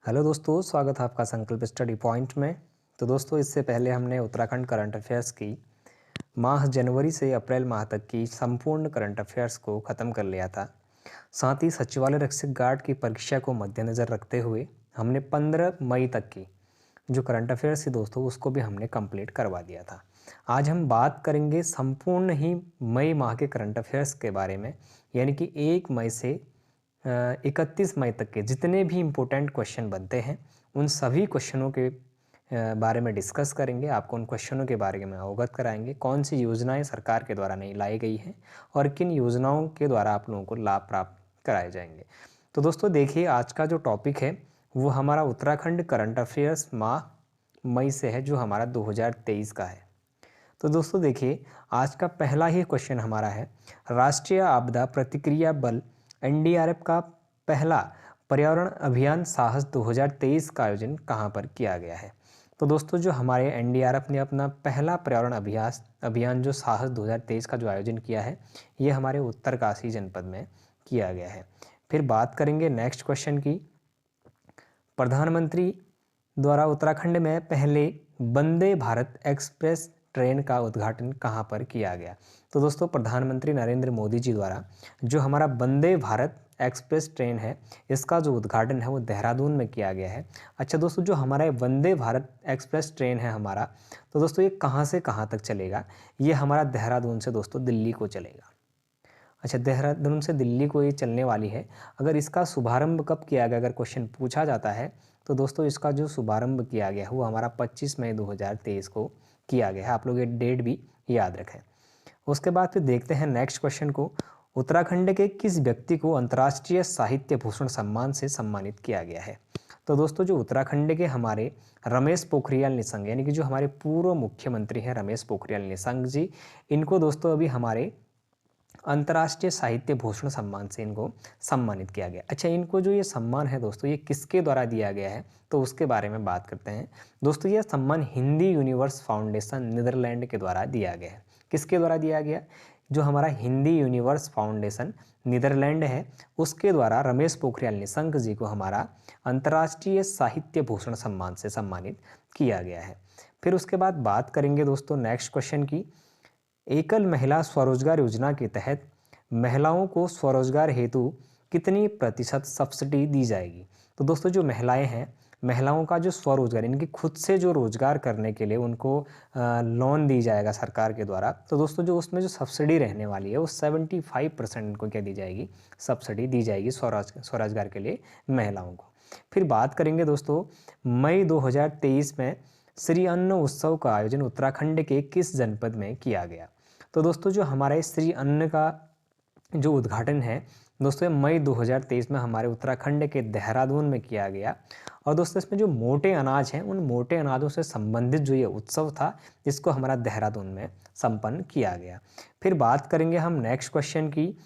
Hello दोस्तों, स्वागत है आपका संकल्प स्टडी पॉइंट में। तो दोस्तों, इससे पहले हमने उत्तराखंड करंट अफेयर्स की माह जनवरी से अप्रैल माह तक की संपूर्ण करंट अफेयर्स को ख़त्म कर लिया था। साथ ही सचिवालय रक्षक गार्ड की परीक्षा को मद्देनज़र रखते हुए हमने 15 मई तक की जो करंट अफेयर्स थी दोस्तों, उसको भी हमने कंप्लीट करवा दिया था। आज हम बात करेंगे संपूर्ण ही मई माह के करंट अफेयर्स के बारे में, यानी कि 1 मई से 31 मई तक के जितने भी इम्पोर्टेंट क्वेश्चन बनते हैं उन सभी क्वेश्चनों के बारे में डिस्कस करेंगे। आपको उन क्वेश्चनों के बारे में अवगत कराएंगे, कौन सी योजनाएं सरकार के द्वारा नहीं लाई गई हैं और किन योजनाओं के द्वारा आप लोगों को लाभ प्राप्त कराए जाएंगे। तो दोस्तों देखिए, आज का जो टॉपिक है वो हमारा उत्तराखंड करंट अफेयर्स माह मई से है, जो हमारा 2023 का है। तो दोस्तों देखिए, आज का पहला ही क्वेश्चन हमारा है, राष्ट्रीय आपदा प्रतिक्रिया बल एनडीआरएफ का पहला पर्यावरण अभियान साहस 2023 का आयोजन कहाँ पर किया गया है। तो दोस्तों, जो हमारे एनडीआरएफ ने अपना पहला पर्यावरण अभियान जो साहस 2023 का जो आयोजन किया है, ये हमारे उत्तरकाशी जनपद में किया गया है। फिर बात करेंगे नेक्स्ट क्वेश्चन की, प्रधानमंत्री द्वारा उत्तराखंड में पहले वंदे भारत एक्सप्रेस ट्रेन का उद्घाटन कहाँ पर किया गया। तो दोस्तों, प्रधानमंत्री नरेंद्र मोदी जी द्वारा जो हमारा वंदे भारत एक्सप्रेस ट्रेन है, इसका जो उद्घाटन है वो देहरादून में किया गया है। अच्छा दोस्तों, जो हमारा वंदे भारत एक्सप्रेस ट्रेन है हमारा, तो दोस्तों ये कहाँ से कहाँ तक चलेगा। ये हमारा देहरादून से दोस्तों दिल्ली को चलेगा। अच्छा, देहरादून से दिल्ली को ये चलने वाली है। अगर इसका शुभारंभ कब किया गया, अगर क्वेश्चन पूछा जाता है, तो दोस्तों इसका जो शुभारंभ किया गया है वो हमारा 25 मई 2023 को किया गया है। आप लोग ये डेट भी याद रखें। उसके बाद फिर देखते हैं नेक्स्ट क्वेश्चन को, उत्तराखंड के किस व्यक्ति को अंतर्राष्ट्रीय साहित्य भूषण सम्मान से सम्मानित किया गया है। तो दोस्तों, जो उत्तराखंड के हमारे रमेश पोखरियाल निशंक, यानी कि जो हमारे पूर्व मुख्यमंत्री हैं रमेश पोखरियाल निशंक जी, इनको दोस्तों अभी हमारे अंतर्राष्ट्रीय साहित्य भूषण सम्मान से इनको सम्मानित किया गया। अच्छा, इनको जो ये सम्मान है दोस्तों, ये किसके द्वारा दिया गया है, तो उसके बारे में बात करते हैं। दोस्तों, ये सम्मान हिंदी यूनिवर्स फाउंडेशन नीदरलैंड के द्वारा दिया गया है। किसके द्वारा दिया गया? जो हमारा हिंदी यूनिवर्स फाउंडेशन नीदरलैंड है, उसके द्वारा रमेश पोखरियाल निशंक जी को हमारा अंतर्राष्ट्रीय साहित्य भूषण सम्मान से सम्मानित किया गया है। फिर उसके बाद बात करेंगे दोस्तों नेक्स्ट क्वेश्चन की, एकल महिला स्वरोजगार योजना के तहत महिलाओं को स्वरोजगार हेतु कितनी प्रतिशत सब्सिडी दी जाएगी। तो दोस्तों, जो महिलाएं हैं, महिलाओं का जो स्वरोजगार, इनकी खुद से जो रोजगार करने के लिए उनको लोन दी जाएगा सरकार के द्वारा। तो दोस्तों, जो उसमें जो सब्सिडी रहने वाली है वो 75% इनको क्या दी जाएगी, सब्सिडी दी जाएगी स्वरोजगार के लिए महिलाओं को। फिर बात करेंगे दोस्तों, मई 2023 में श्री अन्न उत्सव का आयोजन उत्तराखंड के किस जनपद में किया गया। तो दोस्तों, जो हमारे श्री अन्न का जो उद्घाटन है दोस्तों, मई 2023 में हमारे उत्तराखंड के देहरादून में किया गया। और दोस्तों, इसमें जो मोटे अनाज हैं, उन मोटे अनाजों से संबंधित जो ये उत्सव था, इसको हमारा देहरादून में संपन्न किया गया। फिर बात करेंगे हम नेक्स्ट क्वेश्चन की,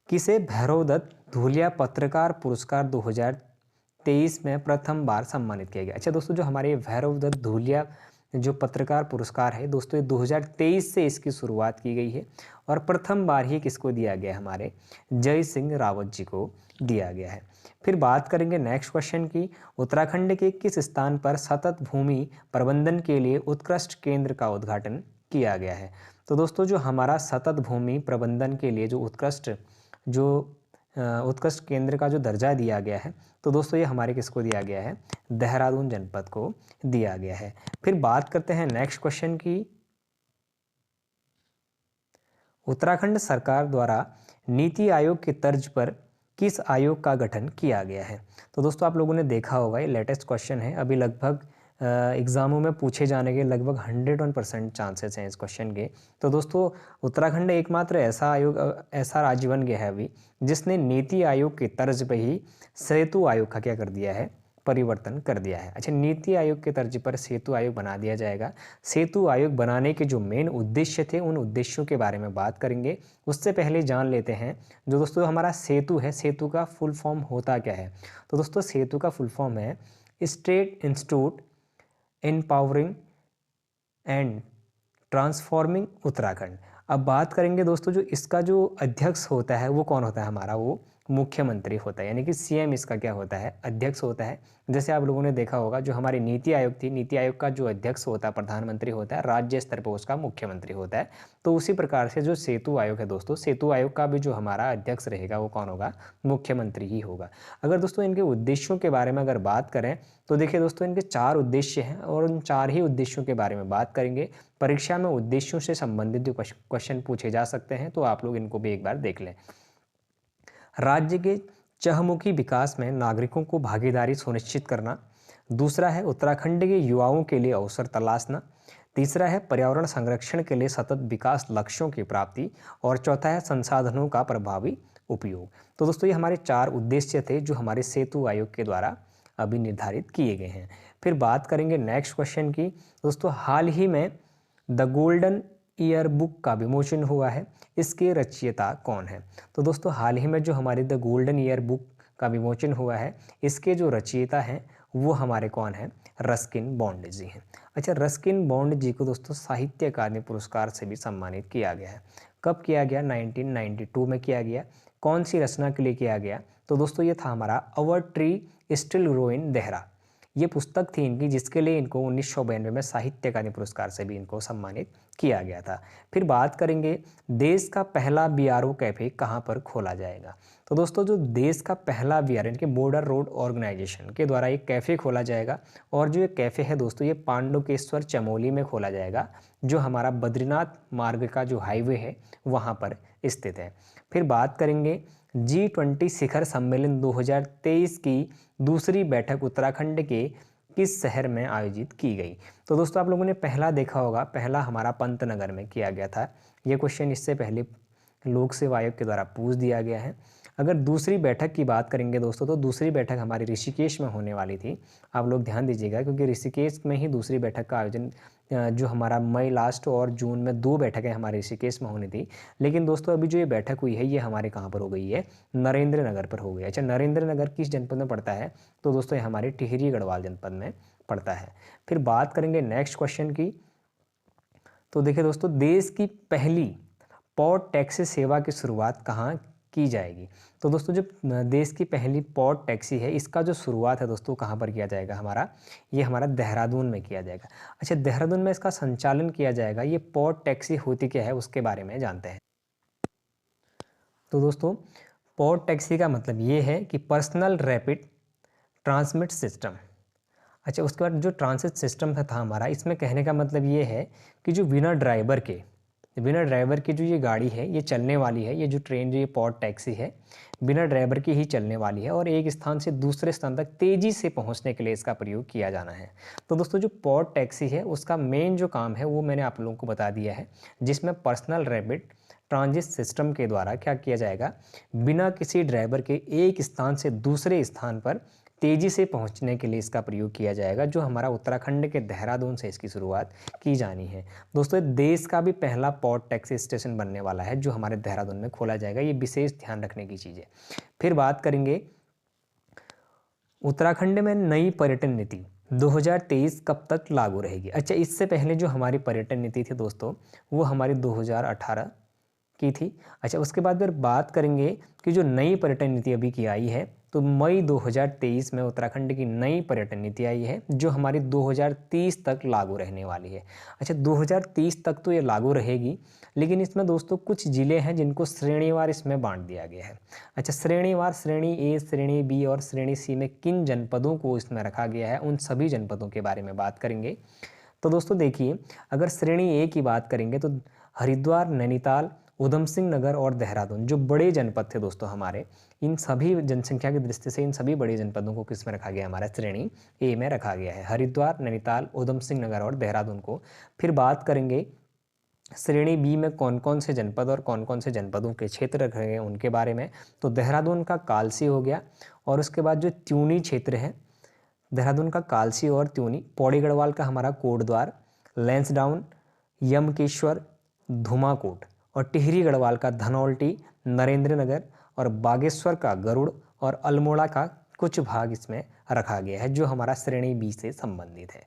किसे भैरव दत्त धूलिया पत्रकार पुरस्कार 2023 में प्रथम बार सम्मानित किया गया। अच्छा दोस्तों, जो हमारे भैरव दत्त धूलिया जो पत्रकार पुरस्कार है दोस्तों, ये 2023 से इसकी शुरुआत की गई है और प्रथम बार ही किसको दिया गया, हमारे जय सिंह रावत जी को दिया गया है। फिर बात करेंगे नेक्स्ट क्वेश्चन की, उत्तराखंड के किस स्थान पर सतत भूमि प्रबंधन के लिए उत्कृष्ट केंद्र का उद्घाटन किया गया है। तो दोस्तों, जो हमारा सतत भूमि प्रबंधन के लिए जो उत्कृष्ट केंद्र का जो दर्जा दिया गया है, तो दोस्तों ये हमारे किसको दिया गया है, देहरादून जनपद को दिया गया है। फिर बात करते हैं नेक्स्ट क्वेश्चन की, उत्तराखंड सरकार द्वारा नीति आयोग की तर्ज पर किस आयोग का गठन किया गया है। तो दोस्तों, आप लोगों ने देखा होगा, ये लेटेस्ट क्वेश्चन है, अभी लगभग एग्जामों में पूछे जाने के लगभग 101% चांसेस हैं इस क्वेश्चन के। तो दोस्तों, उत्तराखंड एकमात्र ऐसा राज्य बन गया है अभी जिसने नीति आयोग की तर्ज पर ही सेतु आयोग का क्या कर दिया है, परिवर्तन कर दिया है। अच्छा, नीति आयोग के तर्ज पर सेतु आयोग बना दिया जाएगा। सेतु आयोग बनाने के जो मेन उद्देश्य थे, उन उद्देश्यों के बारे में बात करेंगे। उससे पहले जान लेते हैं जो दोस्तों हमारा सेतु है, सेतु का फुल फॉर्म होता क्या है। तो दोस्तों, सेतु का फुल फॉर्म है state institute empowering and transforming Uttarakhand. अब बात करेंगे दोस्तों, जो इसका जो अध्यक्ष होता है वो कौन होता है, हमारा वो मुख्यमंत्री होता है, यानी कि सीएम इसका क्या होता है, अध्यक्ष होता है। जैसे आप लोगों ने देखा होगा जो हमारी नीति आयोग थी, नीति आयोग का जो अध्यक्ष होता है प्रधानमंत्री होता है, राज्य स्तर पर उसका मुख्यमंत्री होता है। तो उसी प्रकार से जो सेतु आयोग है दोस्तों, सेतु आयोग का भी जो हमारा अध्यक्ष रहेगा वो कौन होगा, मुख्यमंत्री ही होगा। अगर दोस्तों इनके उद्देश्यों के बारे में अगर बात करें तो देखिए दोस्तों इनके 4 उद्देश्य हैं और उन 4 ही उद्देश्यों के बारे में बात करेंगे। परीक्षा में उद्देश्यों से संबंधित जो क्वेश्चन पूछे जा सकते हैं तो आप लोग इनको भी एक बार देख लें। राज्य के चहुमुखी विकास में नागरिकों को भागीदारी सुनिश्चित करना। दूसरा है उत्तराखंड के युवाओं के लिए अवसर तलाशना। तीसरा है पर्यावरण संरक्षण के लिए सतत विकास लक्ष्यों की प्राप्ति। और चौथा है संसाधनों का प्रभावी उपयोग। तो दोस्तों ये हमारे 4 उद्देश्य थे जो हमारे सेतु आयोग के द्वारा अभी निर्धारित किए गए हैं। फिर बात करेंगे नेक्स्ट क्वेश्चन की। दोस्तों हाल ही में द गोल्डन ईयर बुक का विमोचन हुआ है, इसके रचयिता कौन है? तो दोस्तों हाल ही में जो हमारी द गोल्डन ईयर बुक का विमोचन हुआ है, इसके जो रचयिता हैं वो हमारे कौन हैं, रस्किन बॉन्ड जी हैं। अच्छा, रस्किन बॉन्ड जी को दोस्तों साहित्य अकादमी पुरस्कार से भी सम्मानित किया गया है। कब किया गया? 1992 में किया गया। कौन सी रचना के लिए किया गया? तो दोस्तों ये था हमारा our tree still grow in Dehra. ये पुस्तक थी इनकी जिसके लिए इनको 1992 में साहित्य अकादमी पुरस्कार से भी इनको सम्मानित किया गया था। फिर बात करेंगे देश का पहला बीआरओ कैफे कहाँ पर खोला जाएगा। तो दोस्तों जो देश का पहला बीआरओ यानी कि बॉर्डर रोड ऑर्गेनाइजेशन के द्वारा एक कैफ़े खोला जाएगा और जो ये कैफ़े है दोस्तों ये पांडुकेश्वर चमोली में खोला जाएगा, जो हमारा बद्रीनाथ मार्ग का जो हाईवे है वहाँ पर स्थित है। फिर बात करेंगे G20 शिखर सम्मेलन 2023 की दूसरी बैठक उत्तराखंड के किस शहर में आयोजित की गई। तो दोस्तों आप लोगों ने पहला देखा होगा, पहला हमारा पंतनगर में किया गया था। ये क्वेश्चन इससे पहले लोक सेवा आयोग के द्वारा पूछ दिया गया है। अगर दूसरी बैठक की बात करेंगे दोस्तों तो दूसरी बैठक हमारी ऋषिकेश में होने वाली थी। आप लोग ध्यान दीजिएगा क्योंकि ऋषिकेश में ही दूसरी बैठक का आयोजन जो हमारा मई लास्ट और जून में 2 बैठकें हमारे ऋषिकेश में होनी थी। लेकिन दोस्तों अभी जो ये बैठक हुई है ये हमारे कहाँ पर हो गई है, नरेंद्र नगर पर हो गई है। अच्छा, नरेंद्र नगर किस जनपद में पड़ता है? तो दोस्तों ये हमारे टिहरी गढ़वाल जनपद में पड़ता है। फिर बात करेंगे नेक्स्ट क्वेश्चन की। तो देखिए दोस्तों देश की पहली पॉड टैक्सी सेवा की शुरुआत कहाँ की जाएगी? तो दोस्तों जो देश की पहली पॉड टैक्सी है इसका जो शुरुआत है दोस्तों कहाँ पर किया जाएगा, ये हमारा देहरादून में किया जाएगा। अच्छा, देहरादून में इसका संचालन किया जाएगा। ये पॉड टैक्सी होती क्या है उसके बारे में जानते हैं। तो दोस्तों पॉड टैक्सी का मतलब ये है कि पर्सनल रैपिड ट्रांसमिट सिस्टम। अच्छा, उसके बाद जो ट्रांसिट सिस्टम था हमारा, इसमें कहने का मतलब ये है कि जो बिना ड्राइवर की जो ये गाड़ी है ये चलने वाली है, ये जो ट्रेन जो ये पॉड टैक्सी है बिना ड्राइवर की ही चलने वाली है और एक स्थान से दूसरे स्थान तक तेज़ी से पहुंचने के लिए इसका प्रयोग किया जाना है। तो दोस्तों जो पॉड टैक्सी है उसका मेन जो काम है वो मैंने आप लोगों को बता दिया है, जिसमें पर्सनल रैपिड ट्रांजिट सिस्टम के द्वारा क्या किया जाएगा, बिना किसी ड्राइवर के एक स्थान से दूसरे स्थान पर तेज़ी से पहुंचने के लिए इसका प्रयोग किया जाएगा, जो हमारा उत्तराखंड के देहरादून से इसकी शुरुआत की जानी है। दोस्तों देश का भी पहला पॉड टैक्सी स्टेशन बनने वाला है जो हमारे देहरादून में खोला जाएगा, ये विशेष ध्यान रखने की चीज़ है। फिर बात करेंगे उत्तराखंड में नई पर्यटन नीति 2023 कब तक लागू रहेगी। अच्छा, इससे पहले जो हमारी पर्यटन नीति थी दोस्तों वो हमारी 2018 की थी। अच्छा, उसके बाद फिर बात करेंगे कि जो नई पर्यटन नीति अभी की आई है तो मई 2023 में उत्तराखंड की नई पर्यटन नीति आई है जो हमारी 2030 तक लागू रहने वाली है। अच्छा, 2030 तक तो ये लागू रहेगी, लेकिन इसमें दोस्तों कुछ ज़िले हैं जिनको श्रेणीवार इसमें बांट दिया गया है। अच्छा, श्रेणीवार श्रेणी ए, श्रेणी बी और श्रेणी सी में किन जनपदों को इसमें रखा गया है उन सभी जनपदों के बारे में बात करेंगे। तो दोस्तों देखिए, अगर श्रेणी ए की बात करेंगे तो हरिद्वार, नैनीताल, उधम सिंह नगर और देहरादून जो बड़े जनपद थे दोस्तों हमारे, इन सभी जनसंख्या की दृष्टि से इन सभी बड़े जनपदों को किस में रखा गया, हमारा श्रेणी ए में रखा गया है, हरिद्वार, नैनीताल, उधम सिंह नगर और देहरादून को। फिर बात करेंगे श्रेणी बी में कौन कौन से जनपद और कौन कौन से जनपदों के क्षेत्र रखे गए उनके बारे में। तो देहरादून का कालसी हो गया और उसके बाद जो त्यूनी क्षेत्र है, देहरादून का कालसी और त्यूनी, पौड़ी गढ़वाल का हमारा कोटद्वार, लैंसडाउन, यमकेश्वर, धुमाकोट और टिहरी गढ़वाल का धनौल्टी, नरेंद्र नगर और बागेश्वर का गरुड़ और अल्मोड़ा का कुछ भाग इसमें रखा गया है जो हमारा श्रेणी बी से संबंधित है।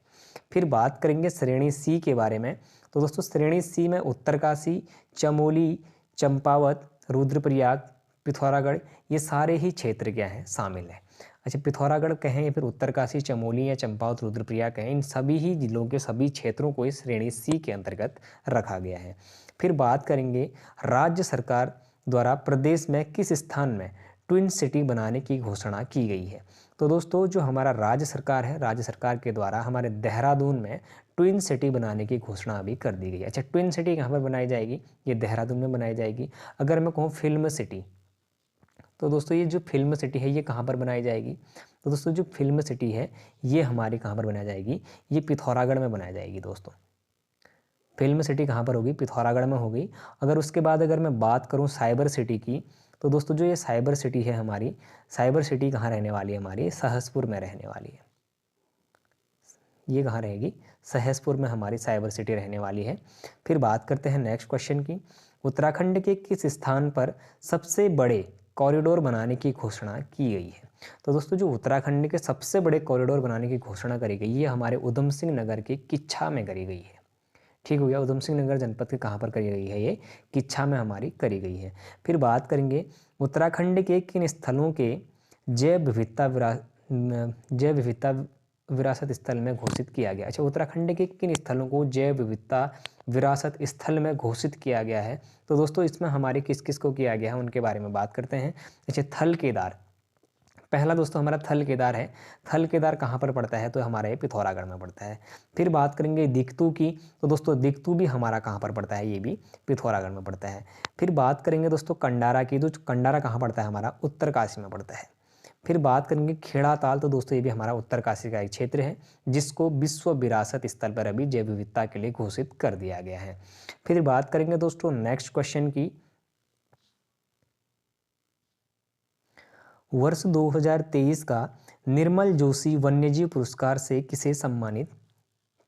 फिर बात करेंगे श्रेणी सी के बारे में। तो दोस्तों श्रेणी सी में उत्तरकाशी, चमोली, चंपावत, रुद्रप्रयाग, पिथौरागढ़, ये सारे ही क्षेत्र क्या हैं, शामिल हैं। अच्छा, पिथौरागढ़ कहें या फिर उत्तरकाशी, चमोली या चंपावत, रुद्रप्रयाग कहें, इन सभी ही जिलों के सभी क्षेत्रों को इस श्रेणी सी के अंतर्गत रखा गया है। फिर बात करेंगे राज्य सरकार द्वारा प्रदेश में किस स्थान में ट्विन सिटी बनाने की घोषणा की गई है। तो दोस्तों जो हमारा राज्य सरकार है, राज्य सरकार के द्वारा हमारे देहरादून में ट्विन सिटी बनाने की घोषणा अभी कर दी गई है। अच्छा, ट्विन सिटी कहाँ पर बनाई जाएगी, ये देहरादून में बनाई जाएगी। अगर मैं कहूँ फिल्म सिटी, तो दोस्तों ये जो फिल्म सिटी है ये कहाँ पर बनाई जाएगी, तो दोस्तों जो फिल्म सिटी है ये हमारी कहाँ पर बनाई जाएगी, ये पिथौरागढ़ में बनाई जाएगी। दोस्तों फिल्म सिटी कहाँ पर होगी, पिथौरागढ़ में होगी। अगर उसके बाद अगर मैं बात करूँ साइबर सिटी की, तो दोस्तों जो ये साइबर सिटी है हमारी, साइबर सिटी कहाँ रहने वाली है हमारी, सहसपुर में रहने वाली है। ये कहाँ रहेगी, सहसपुर में हमारी साइबर सिटी रहने वाली है। फिर बात करते हैं नेक्स्ट क्वेश्चन की, उत्तराखंड के किस स्थान पर सबसे बड़े कॉरिडोर बनाने की घोषणा की गई है। तो दोस्तों जो उत्तराखंड के सबसे बड़े कॉरिडोर बनाने की घोषणा करी गई है हमारे उधम सिंह नगर के किच्छा में करी गई है। ठीक हो गया, उधम सिंह नगर जनपद के कहाँ पर करी गई है, ये किच्छा में हमारी करी गई है। फिर बात करेंगे उत्तराखंड के किन स्थलों के जैव विविधता विरासत स्थल में घोषित किया गया। अच्छा, उत्तराखंड के किन स्थलों को जैव विविधता विरासत स्थल में घोषित किया गया है। तो दोस्तों इसमें हमारे किस किस को किया गया है उनके बारे में बात करते हैं। अच्छा, थल केदार, पहला दोस्तों हमारा थल केदार है। थल केदार कहाँ पर पड़ता है, तो हमारा ये पिथौरागढ़ में पड़ता है। फिर बात करेंगे दिक्तू की, तो दोस्तों दिक्तू भी हमारा कहाँ पर पड़ता है, ये भी पिथौरागढ़ में पड़ता है। फिर बात करेंगे दोस्तों कंडारा की, तो कंडारा कहाँ पड़ता है हमारा, उत्तरकाशी में पड़ता है। फिर बात करेंगे खेड़ा ताल, तो दोस्तों ये भी हमारा उत्तरकाशी का एक क्षेत्र है जिसको विश्व विरासत स्थल पर अभी जैव विविधता के लिए घोषित कर दिया गया है। फिर बात करेंगे दोस्तों नेक्स्ट क्वेश्चन की, वर्ष 2023 का निर्मल जोशी वन्यजीव पुरस्कार से किसे सम्मानित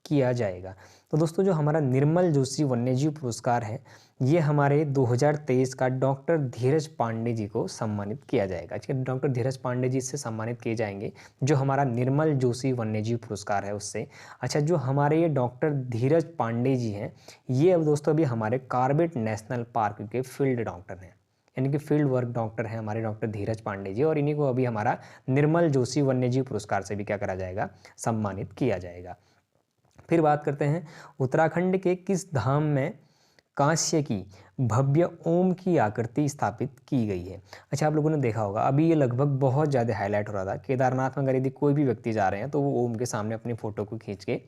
किया जाएगा। तो दोस्तों जो हमारा निर्मल जोशी वन्यजीव पुरस्कार है ये हमारे 2023 का डॉक्टर धीरज पांडे जी को सम्मानित किया जाएगा। ठीक है, डॉक्टर धीरज पांडे जी से सम्मानित किए जाएंगे जो हमारा निर्मल जोशी वन्यजीव पुरस्कार है उससे। अच्छा, जो हमारे ये डॉक्टर धीरज पांडे जी हैं ये अब दोस्तों अभी हमारे कार्बेट नेशनल पार्क के फील्ड डॉक्टर हैं, यानी कि फील्ड वर्क डॉक्टर हैं हमारे डॉक्टर धीरज पांडे जी, और इन्हीं को अभी हमारा निर्मल जोशी वन्यजीव पुरस्कार से भी क्या करा जाएगा, सम्मानित किया जाएगा। फिर बात करते हैं उत्तराखंड के किस धाम में कांस्य की भव्य ओम की आकृति स्थापित की गई है। अच्छा, आप लोगों ने देखा होगा अभी ये लगभग बहुत ज़्यादा हाईलाइट हो रहा था, केदारनाथ में अगर यदि कोई भी व्यक्ति जा रहे हैं तो वो ओम के सामने अपनी फ़ोटो को खींच के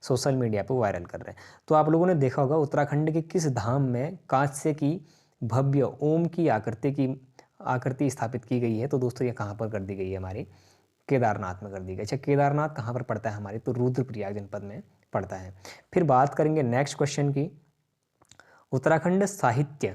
सोशल मीडिया पर वायरल कर रहे हैं। तो आप लोगों ने देखा होगा उत्तराखंड के किस धाम में कांस्य की भव्य ओम की आकृति स्थापित की गई है। तो दोस्तों ये कहाँ पर कर दी गई है, हमारी केदारनाथ में कर दी गई। अच्छा, केदारनाथ कहाँ पर पड़ता है हमारी, तो रुद्रप्रयाग जनपद में पड़ता है। फिर बात करेंगे नेक्स्ट क्वेश्चन की, उत्तराखंड साहित्य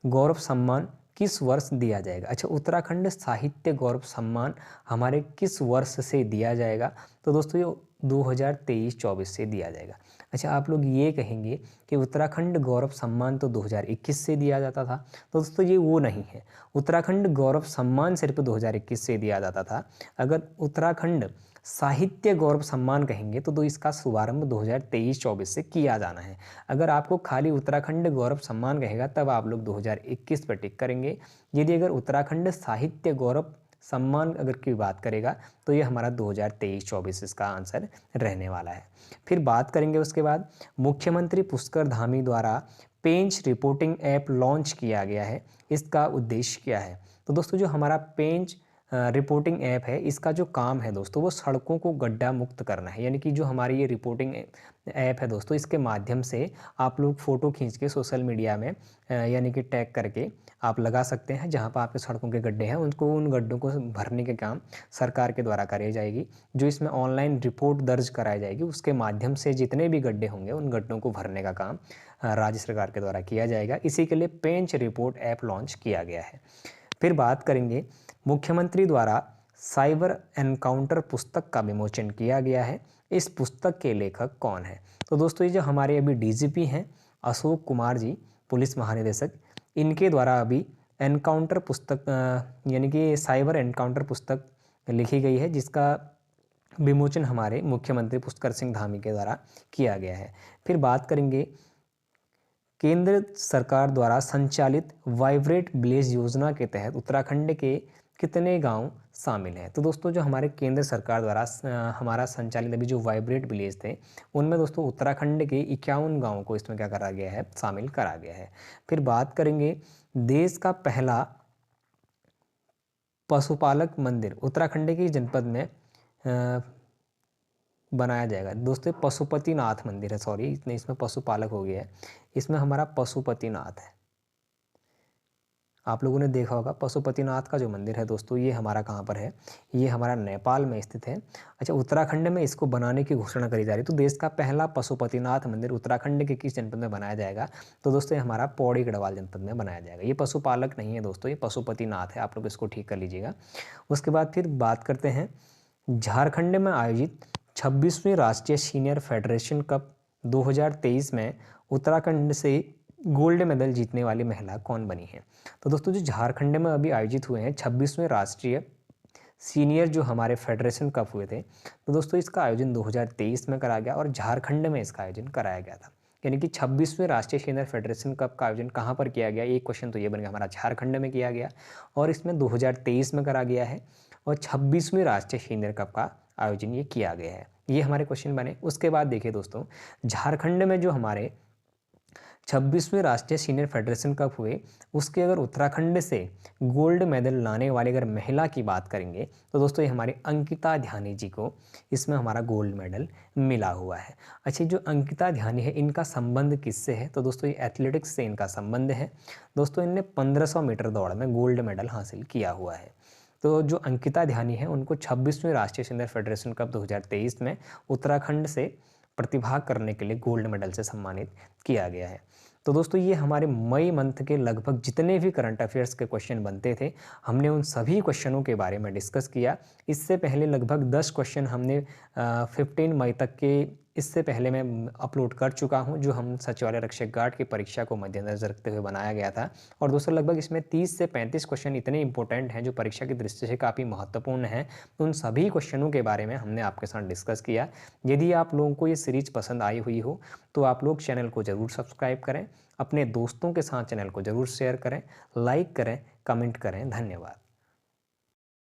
गौरव सम्मान किस वर्ष दिया जाएगा। अच्छा, उत्तराखंड साहित्य गौरव सम्मान हमारे किस वर्ष से दिया जाएगा। तो दोस्तों ये 2023-24 से दिया जाएगा। अच्छा, आप लोग ये कहेंगे कि उत्तराखंड गौरव सम्मान तो 2021 से दिया जाता था, तो दोस्तों ये वो नहीं है। उत्तराखंड गौरव सम्मान सिर्फ 2021 से दिया जाता था। अगर उत्तराखंड साहित्य गौरव सम्मान कहेंगे तो इसका शुभारंभ 2023-24 से किया जाना है। अगर आपको खाली उत्तराखंड गौरव सम्मान कहेगा तब आप लोग 2021 पर टिक करेंगे। यदि अगर उत्तराखंड साहित्य गौरव सम्मान अगर की बात करेगा तो ये हमारा 2023-24 इसका आंसर रहने वाला है। फिर बात करेंगे उसके बाद मुख्यमंत्री पुष्कर धामी द्वारा पेंच रिपोर्टिंग ऐप लॉन्च किया गया है, इसका उद्देश्य क्या है। तो दोस्तों जो हमारा पेंच रिपोर्टिंग ऐप है इसका जो काम है दोस्तों वो सड़कों को गड्ढा मुक्त करना है, यानी कि जो हमारी ये रिपोर्टिंग ऐप है दोस्तों इसके माध्यम से आप लोग फ़ोटो खींच के सोशल मीडिया में यानी कि टैग करके आप लगा सकते हैं जहाँ पर आपके सड़कों के गड्ढे हैं, उनको उन गड्ढों को भरने के काम सरकार के द्वारा कराई जाएगी। जो इसमें ऑनलाइन रिपोर्ट दर्ज कराई जाएगी उसके माध्यम से जितने भी गड्ढे होंगे उन गड्ढों को भरने का काम राज्य सरकार के द्वारा किया जाएगा। इसी के लिए पेंच रिपोर्ट ऐप लॉन्च किया गया है। फिर बात करेंगे मुख्यमंत्री द्वारा साइबर एनकाउंटर पुस्तक का विमोचन किया गया है, इस पुस्तक के लेखक कौन है। तो दोस्तों ये जो हमारे अभी डीजीपी हैं अशोक कुमार जी, पुलिस महानिदेशक, इनके द्वारा अभी एनकाउंटर पुस्तक यानी कि साइबर एनकाउंटर पुस्तक लिखी गई है जिसका विमोचन हमारे मुख्यमंत्री पुष्कर सिंह धामी के द्वारा किया गया है। फिर बात करेंगे केंद्र सरकार द्वारा संचालित वाइब्रेट विलेज योजना के तहत उत्तराखंड के कितने गांव शामिल हैं? तो दोस्तों जो हमारे केंद्र सरकार द्वारा हमारा संचालित अभी जो वाइब्रेट विलेज थे, उनमें दोस्तों उत्तराखंड के 51 गांवों को इसमें क्या करा गया है, शामिल करा गया है। फिर बात करेंगे देश का पहला पशुपालक मंदिर उत्तराखंड के जनपद में बनाया जाएगा। दोस्तों पशुपतिनाथ मंदिर है, सॉरी इतने इसमें पशुपालक हो गया है, इसमें हमारा पशुपतिनाथ है। आप लोगों ने देखा होगा पशुपतिनाथ का जो मंदिर है दोस्तों, ये हमारा कहाँ पर है, ये हमारा नेपाल में स्थित है। अच्छा, उत्तराखंड में इसको बनाने की घोषणा करी जा रही है। तो देश का पहला पशुपतिनाथ मंदिर उत्तराखंड के किस जनपद में बनाया जाएगा? तो दोस्तों ये हमारा पौड़ी गढ़वाल जनपद में बनाया जाएगा। ये पशुपालक नहीं है दोस्तों, ये पशुपतिनाथ है, आप लोग इसको ठीक कर लीजिएगा। उसके बाद फिर बात करते हैं झारखंड में आयोजित 26वीं राष्ट्रीय सीनियर फेडरेशन कप 2023 में उत्तराखंड से गोल्ड मेडल जीतने वाली महिला कौन बनी है? तो दोस्तों जो झारखंड में अभी आयोजित हुए हैं 26वें राष्ट्रीय सीनियर जो हमारे फेडरेशन कप हुए थे, तो दोस्तों इसका आयोजन 2023 में करा गया और झारखंड में इसका आयोजन कराया गया था। यानी कि 26वें राष्ट्रीय सीनियर फेडरेशन कप का आयोजन कहाँ पर किया गया? एक क्वेश्चन तो ये बन गया हमारा, झारखंड में किया गया और इसमें 2023 में करा गया है और 26वें राष्ट्रीय सीनियर कप का आयोजन ये किया गया है। ये हमारे क्वेश्चन बने। उसके बाद देखिए दोस्तों, झारखंड में जो हमारे 26वें राष्ट्रीय सीनियर फेडरेशन कप हुए, उसके अगर उत्तराखंड से गोल्ड मेडल लाने वाली अगर महिला की बात करेंगे तो दोस्तों ये हमारी अंकिता ध्यानी जी को इसमें हमारा गोल्ड मेडल मिला हुआ है। अच्छा, जो अंकिता ध्यानी है इनका संबंध किससे है? तो दोस्तों ये एथलेटिक्स से इनका संबंध है। दोस्तों इनने 1500 मीटर दौड़ में गोल्ड मेडल हासिल किया हुआ है। तो जो अंकिता ध्यानी है उनको 26वें राष्ट्रीय सीनियर फेडरेशन कप 2023 में उत्तराखंड से प्रतिभाग करने के लिए गोल्ड मेडल से सम्मानित किया गया है। तो दोस्तों ये हमारे मई मंथ के लगभग जितने भी करंट अफेयर्स के क्वेश्चन बनते थे, हमने उन सभी क्वेश्चनों के बारे में डिस्कस किया। इससे पहले लगभग 10 क्वेश्चन हमने 15 मई तक के इससे पहले मैं अपलोड कर चुका हूं, जो हम सचिवालय रक्षक गार्ड की परीक्षा को मद्देनजर रखते हुए बनाया गया था। और दोस्तों लगभग इसमें 30 से 35 क्वेश्चन इतने इंपॉर्टेंट हैं जो परीक्षा की दृष्टि से काफ़ी महत्वपूर्ण हैं। उन सभी क्वेश्चनों के बारे में हमने आपके साथ डिस्कस किया। यदि आप लोगों को ये सीरीज पसंद आई हुई हो तो आप लोग चैनल को ज़रूर सब्सक्राइब करें, अपने दोस्तों के साथ चैनल को ज़रूर शेयर करें, लाइक करें, कमेंट करें। धन्यवाद।